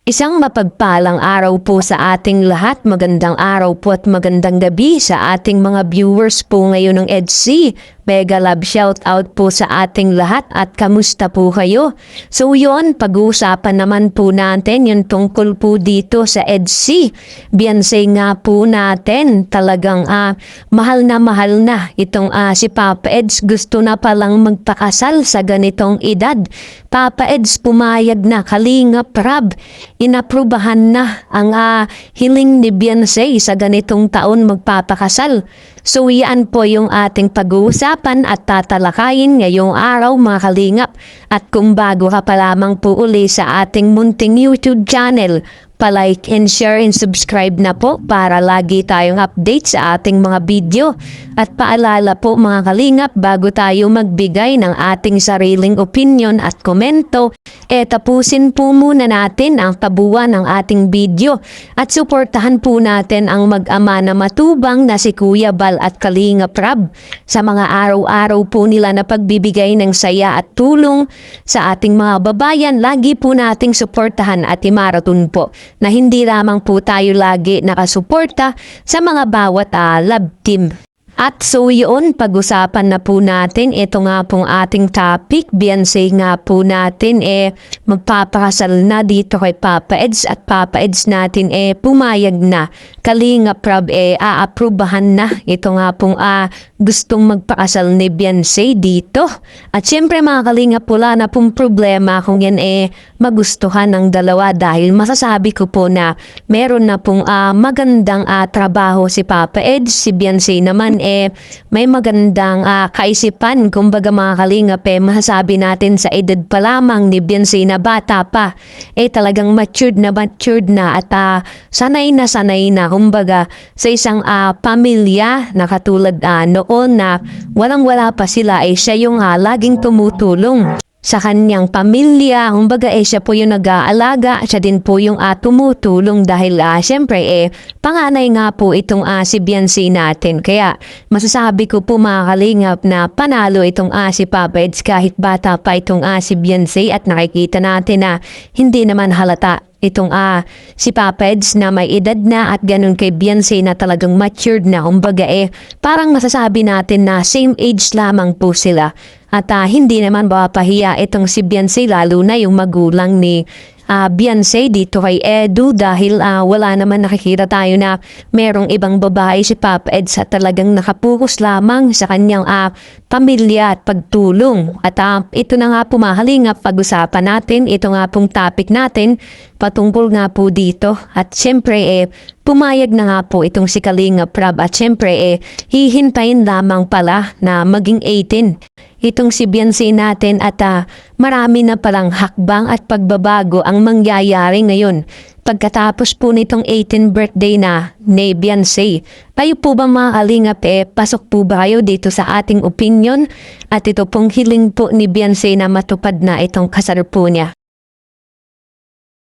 Isang mapagpalang araw po sa ating lahat. Magandang araw po at magandang gabi sa ating mga viewers po ngayon ng EDC. Mega love shout out po sa ating lahat at kamusta po kayo? So yon, pag-uusapan naman po natin yung tungkol po dito sa EDC. Beyonce nga po natin, talagang mahal na itong si Papa Eds. Gusto na palang magpakasal sa ganitong edad. Papa Eds pumayag na, Kalingap Rab, inaprubahan na ang hiling ni Beyonce sa ganitong taon magpapakasal. So yan po yung ating pag-uusapan at tatalakayin ngayong araw mga kalingap. At kung bago ka pa lamang po uli sa ating munting YouTube channel, pa-like and share and subscribe na po para lagi tayong update sa ating mga video. At paalala po mga kalingap, bago tayo magbigay ng ating sariling opinion at komento, tapusin po muna natin ang tabuan ng ating video at suportahan po natin ang mag-ama na matubang na si Kuya Bal at Kalingap Rab sa mga araw-araw po nila na pagbibigay ng saya at tulong sa ating mga babayan. Lagi po nating suportahan at imaraton po na hindi lamang po tayo lagi nakasuporta sa mga bawat love team. At so yun, pag-usapan na po natin, ito nga pong ating topic. Beyonce nga po natin magpapakasal na dito kay Papa Eds at Papa Eds natin pumayag na. Kalingap Rab aaprubahan na. Ito nga pong gustong magpakasal ni Beyonce dito. At syempre mga kalingap, wala na pong problema kung yan magustuhan ng dalawa dahil masasabi ko po na meron na pong magandang trabaho si Papa Eds. Si Beyonce naman may magandang kaisipan. Kumbaga mga kalingap, masasabi natin sa edad pa lamang ni Beyonce na bata pa, talagang matured na at sanay na kumbaga sa isang pamilya na katulad noon na walang-wala pa sila, siya yung laging tumutulong sa kanyang pamilya. Kumbaga siya po yung nag-aalaga, siya din po yung tumutulong dahil syempre panganay nga po itong si Beyonce natin. Kaya masasabi ko po mga kalingap na panalo itong si Papa Eds kahit bata pa itong si Beyonce, at nakikita natin na hindi naman halata itong si Papa Eds na may edad na at ganun kay Beyonce na talagang matured na. Kumbaga parang masasabi natin na same age lamang po sila. At hindi naman pahiya itong si Beyonce, lalo na yung magulang ni Beyonce dito kay Edu, dahil wala naman nakikita tayo na merong ibang babae si Papa Eds at talagang nakapokus lamang sa kanyang pamilya at pagtulong. At ito na nga po mga kalingap, pag-usapan natin, ito nga pong topic natin patungkol nga po dito. At syempre pumayag na nga po itong si Kalingap Rab at syempre hihintayin lamang pala na maging 18 itong si Beyonce natin at marami na palang hakbang at pagbabago ang mangyayari ngayon pagkatapos po nitong 18th birthday na ni Beyonce. Kayo po ba mga kalingap, pasok po ba kayo dito sa ating opinion? At ito pong hiling po ni Beyonce na matupad na itong kasal po niya.